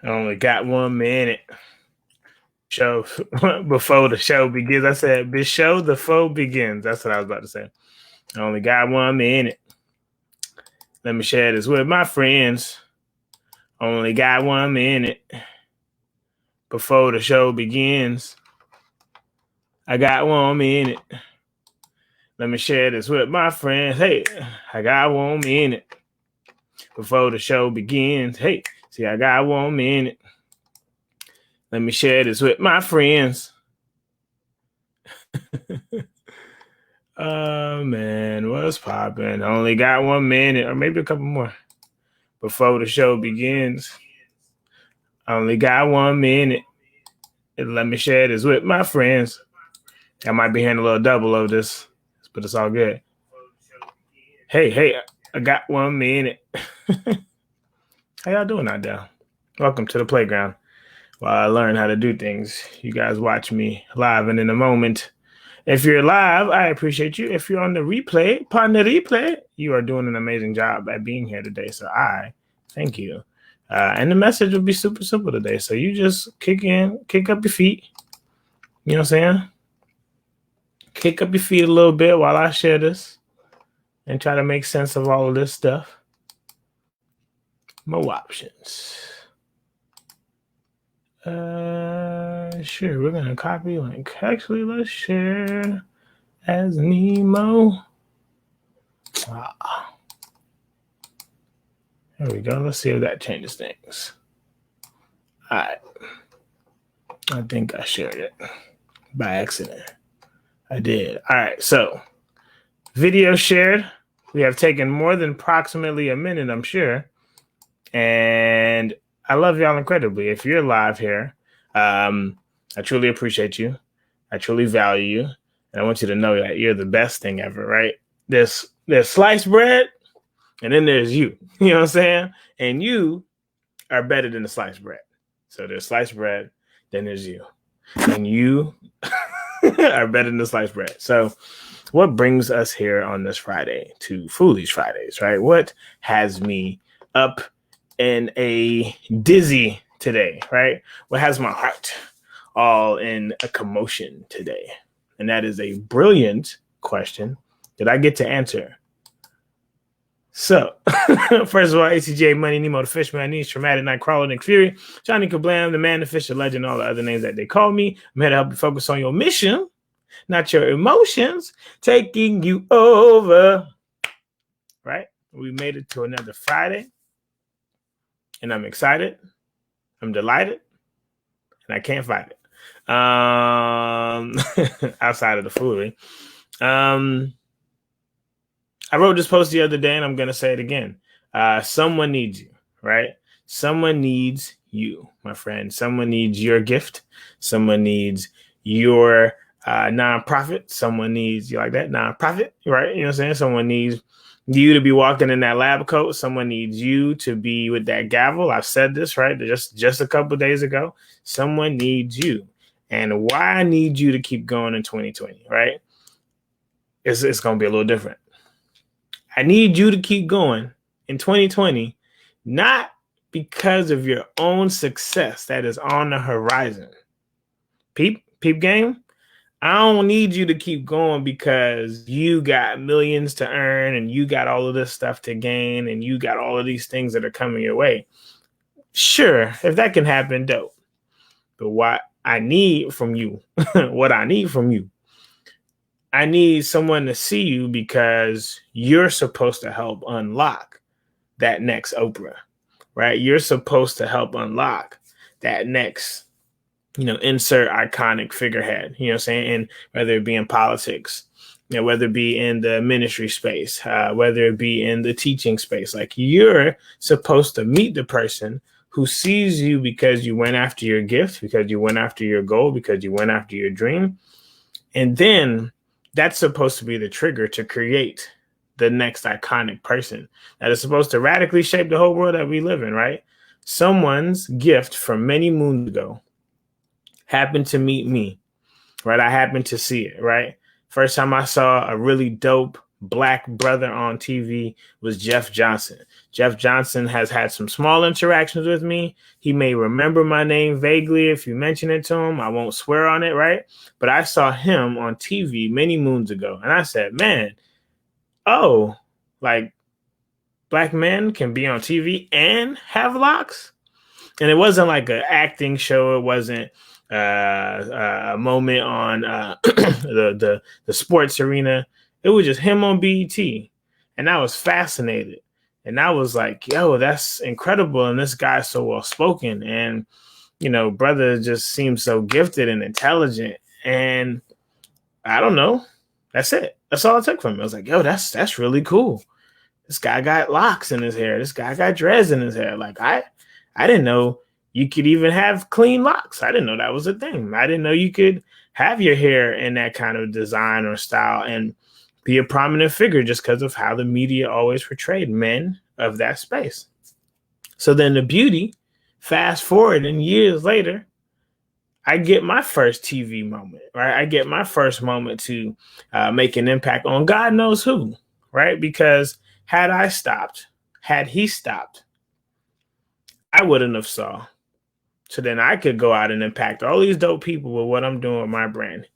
I only got 1 minute. Show before the show begins. I said, "Be show the foe begins." That's what I was about to say. I only got 1 minute. Let me share this with my friends. Only got 1 minute before the show begins. I got 1 minute. Let me share this with my friends. Hey, I got 1 minute before the show begins. Hey, see, I got 1 minute. Let me share this with my friends. Oh, man, what's popping? Only got 1 minute, or maybe a couple more before the show begins. Only got 1 minute. Let me share this with my friends. I might be hearing a little double of this, but it's all good. Hey, I got 1 minute. How y'all doing out there? Welcome to the playground. While I learn how to do things, you guys watch me live and in a moment. If you're live, I appreciate you. If you're on the replay, you are doing an amazing job at being here today. So I thank you. And the message will be super simple today. So you just kick up your feet. You know what I'm saying? Kick up your feet a little bit while I share this and try to make sense of all of this stuff. More options. Sure, we're gonna copy link. Actually, let's share as Nemo. There we go. Let's see if that changes things. All right. I think I shared it by accident. I did. All right. So, video shared. We have taken more than approximately a minute, I'm sure. And I love y'all incredibly. If you're live here, I truly appreciate you. I truly value you. And I want you to know that you're the best thing ever, right? There's sliced bread, and then there's you. You know what I'm saying? And you are better than the sliced bread. So there's sliced bread, then there's you. And you are better than the sliced bread. So what brings us here on this Friday to Foolies Fridays, right? What has me up in a dizzy today, right? What has my heart all in a commotion today? And that is a brilliant question that I get to answer. So, first of all, ACJ, Money, Nemo, the Fishman, Niche, Traumatic, Nightcrawler, Nick Fury, Johnny Kablam, the Man, the Fish, the Legend, all the other names that they call me. I'm here to help you focus on your mission, not your emotions, taking you over. Right? We made it to another Friday, and I'm excited. I'm delighted, and I can't fight it. Outside of the foolery. I wrote this post the other day, and I'm going to say it again. Someone needs you, right? Someone needs you, my friend. Someone needs your gift. Someone needs your nonprofit. Someone needs, you like that? Nonprofit, right? You know what I'm saying? Someone needs you to be walking in that lab coat. Someone needs you to be with that gavel. I've said this, right? Just a couple of days ago. Someone needs you. And why I need you to keep going in 2020, right? It's going to be a little different. I need you to keep going in 2020, not because of your own success that is on the horizon. Peep game, I don't need you to keep going because you got millions to earn and you got all of this stuff to gain and you got all of these things that are coming your way. Sure, if that can happen, dope. But what I need from you, I need someone to see you because you're supposed to help unlock that next Oprah, right? You're supposed to help unlock that next, insert iconic figurehead, you know what I'm saying? And whether it be in politics, whether it be in the ministry space, whether it be in the teaching space, like you're supposed to meet the person who sees you because you went after your gift, because you went after your goal, because you went after your dream. And then that's supposed to be the trigger to create the next iconic person that is supposed to radically shape the whole world that we live in, right? Someone's gift from many moons ago happened to meet me, right? I happened to see it, right? First time I saw a really dope black brother on TV was Jeff Johnson. Jeff Johnson has had some small interactions with me. He may remember my name vaguely if you mention it to him. I won't swear on it, right? But I saw him on TV many moons ago, and I said, man, oh, like black men can be on TV and have locks? And it wasn't like an acting show. It wasn't a moment on the sports arena. It was just him on BET. And I was fascinated. And I was like, yo, that's incredible. And this guy's so well spoken. And, you know, brother just seems so gifted and intelligent. And I don't know. That's it. That's all I took from him. I was like, yo, that's really cool. This guy got locks in his hair. This guy got dreads in his hair. Like, I didn't know you could even have clean locks. I didn't know that was a thing. I didn't know you could have your hair in that kind of design or style and be a prominent figure just because of how the media always portrayed men of that space. So then the beauty, fast forward and years later, I get my first TV moment, right? I get my first moment to make an impact on God knows who, right? Because had he stopped, I wouldn't have saw. So then I could go out and impact all these dope people with what I'm doing with my brand.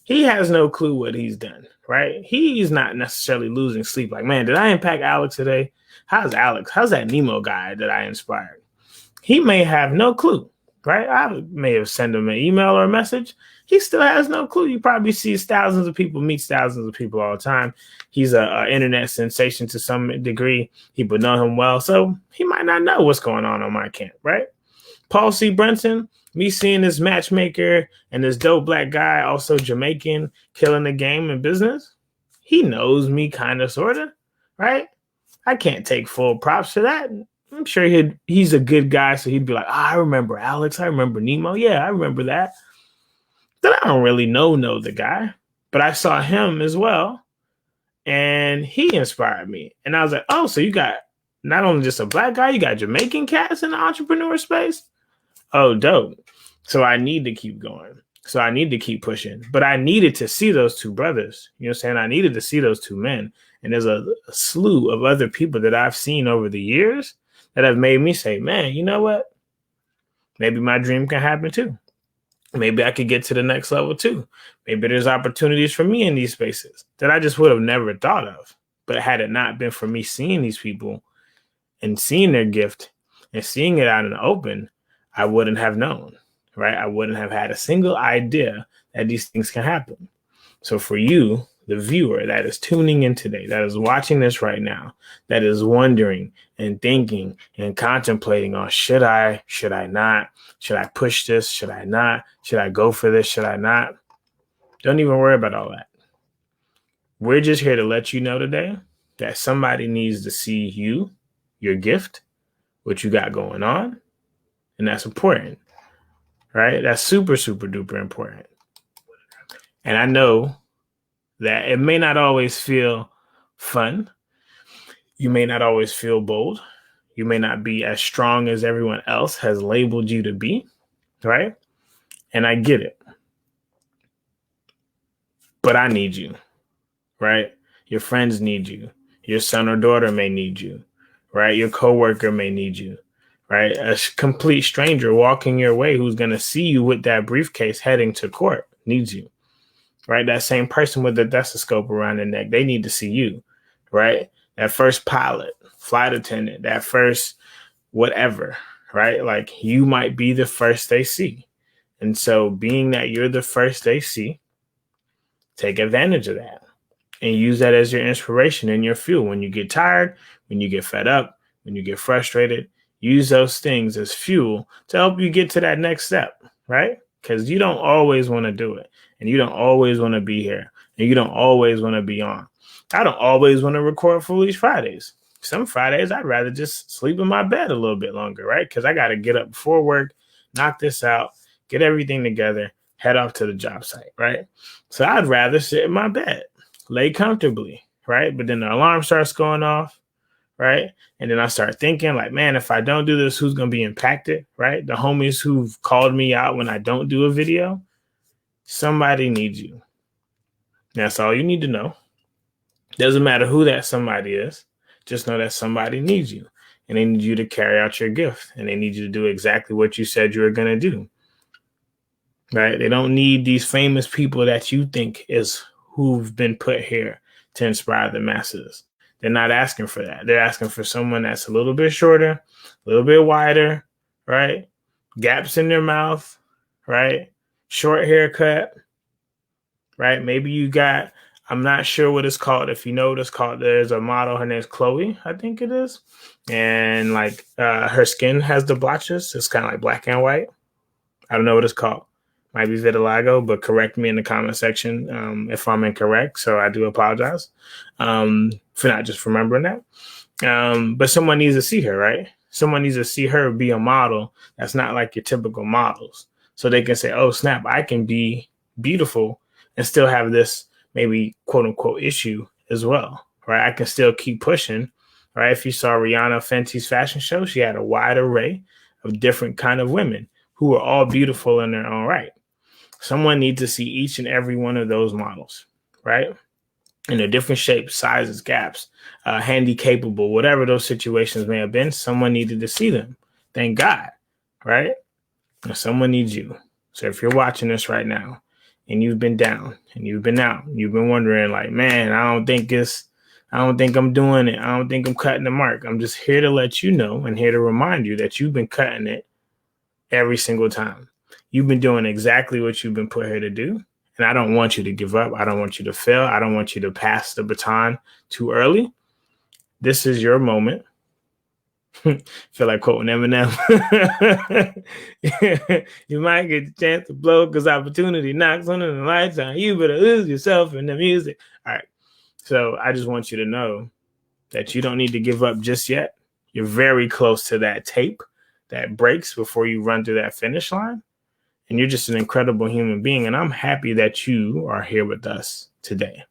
He has no clue what he's done, right? He's not necessarily losing sleep. Like, man, did I impact Alex today? How's Alex? How's that Nemo guy that I inspired? He may have no clue, right? I may have sent him an email or a message. He still has no clue. You probably sees thousands of people, meets thousands of people all the time. He's an internet sensation to some degree. People know him well. So he might not know what's going on my camp, right? Paul C. Brunson, me seeing this matchmaker and this dope black guy, also Jamaican, killing the game in business. He knows me kind of, sort of, right? I can't take full props for that. I'm sure he's a good guy, so he'd be like, I remember Alex. I remember Nemo. Yeah, I remember that. Then I don't really know the guy, but I saw him as well, and he inspired me. And I was like, oh, so you got not only just a black guy, you got Jamaican cats in the entrepreneur space? Oh, dope. So I need to keep going. So I need to keep pushing. But I needed to see those two brothers. You know what I'm saying? I needed to see those two men. And there's a slew of other people that I've seen over the years that have made me say, man, you know what? Maybe my dream can happen too. Maybe I could get to the next level too. Maybe there's opportunities for me in these spaces that I just would have never thought of. But had it not been for me seeing these people and seeing their gift and seeing it out in the open, I wouldn't have known, right? I wouldn't have had a single idea that these things can happen. So for you, the viewer that is tuning in today, that is watching this right now, that is wondering and thinking and contemplating on should I not? Should I push this? Should I not? Should I go for this? Should I not? Don't even worry about all that. We're just here to let you know today that somebody needs to see you, your gift, what you got going on. And that's important, right? That's super, super duper important. And I know that it may not always feel fun. You may not always feel bold. You may not be as strong as everyone else has labeled you to be, right? And I get it. But I need you, right? Your friends need you. Your son or daughter may need you, right? Your coworker may need you. Right? A complete stranger walking your way who's going to see you with that briefcase heading to court needs you, right? That same person with the stethoscope around their neck, they need to see you, right? That first pilot, flight attendant, that first whatever, right? Like you might be the first they see. And so being that you're the first they see, take advantage of that and use that as your inspiration and your fuel. When you get tired, when you get fed up, when you get frustrated, use those things as fuel to help you get to that next step, right? Because you don't always want to do it. And you don't always want to be here. And you don't always want to be on. I don't always want to record Foolies Fridays. Some Fridays, I'd rather just sleep in my bed a little bit longer, right? Because I got to get up before work, knock this out, get everything together, head off to the job site, right? So I'd rather sit in my bed, lay comfortably, right? But then the alarm starts going off. Right. And then I start thinking like, man, if I don't do this, who's going to be impacted? Right. The homies who've called me out when I don't do a video. Somebody needs you. That's all you need to know. Doesn't matter who that somebody is. Just know that somebody needs you, and they need you to carry out your gift, and they need you to do exactly what you said you were going to do. Right? They don't need these famous people that you think is who've been put here to inspire the masses. They're not asking for that. They're asking for someone that's a little bit shorter, a little bit wider, right? Gaps in their mouth, right? Short haircut, right? Maybe you got, I'm not sure what it's called. If you know what it's called, there's a model, her name's Chloe, I think it is. And like her skin has the blotches. It's kind of like black and white. I don't know what it's called. Might be vitiligo, but correct me in the comment section if I'm incorrect. So I do apologize for not just remembering that. But someone needs to see her, right? Someone needs to see her be a model that's not like your typical models. So they can say, oh, snap, I can be beautiful and still have this maybe quote unquote issue as well, right? I can still keep pushing, right? If you saw Rihanna Fenty's fashion show, she had a wide array of different kind of women who were all beautiful in their own right. Someone needs to see each and every one of those models, right? In their different shapes, sizes, gaps, handy capable, whatever those situations may have been, someone needed to see them. Thank God, right? And someone needs you. So if you're watching this right now and you've been down and you've been out, and you've been wondering like, man, I don't think I'm doing it. I don't think I'm cutting the mark. I'm just here to let you know and here to remind you that you've been cutting it every single time. You've been doing exactly what you've been put here to do. And I don't want you to give up. I don't want you to fail. I don't want you to pass the baton too early. This is your moment. Feel like quoting Eminem. You might get the chance to blow because opportunity knocks on the lights on. You better lose yourself in the music. All right. So I just want you to know that you don't need to give up just yet. You're very close to that tape that breaks before you run through that finish line. And you're just an incredible human being. And I'm happy that you are here with us today,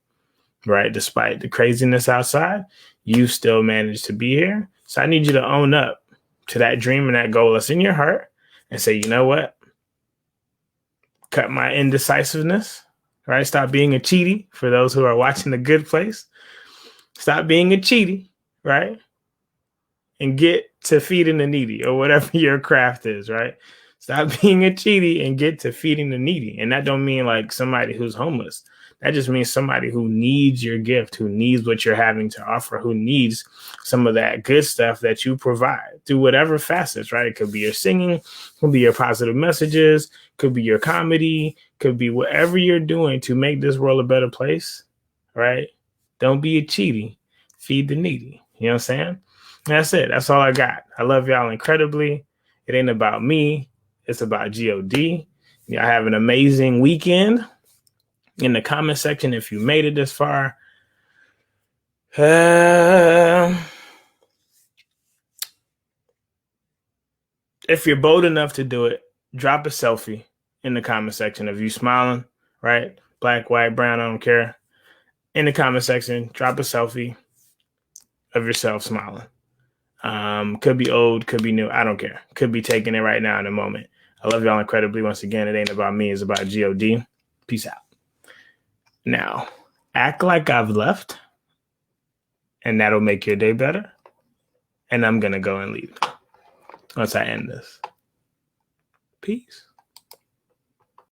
right? Despite the craziness outside, you still managed to be here. So I need you to own up to that dream and that goal that's in your heart and say, you know what? Cut my indecisiveness, right? Stop being a cheaty for those who are watching The Good Place. Stop being a cheaty, right? And get to feeding the needy or whatever your craft is, right? Stop being a cheaty and get to feeding the needy. And that don't mean like somebody who's homeless. That just means somebody who needs your gift, who needs what you're having to offer, who needs some of that good stuff that you provide through whatever facets, right? It could be your singing, could be your positive messages, could be your comedy, could be whatever you're doing to make this world a better place, right? Don't be a cheaty. Feed the needy. You know what I'm saying? And that's it. That's all I got. I love y'all incredibly. It ain't about me. It's about God. Y'all have an amazing weekend. In the comment section, if you made it this far, if you're bold enough to do it, drop a selfie in the comment section of you smiling, right? Black, white, brown, I don't care. In the comment section, drop a selfie of yourself smiling. Could be old, could be new. I don't care. Could be taking it right now in a moment. I love y'all incredibly. Once again, it ain't about me. It's about God. Peace out. Now, act like I've left, and that'll make your day better. And I'm going to go and leave once I end this. Peace.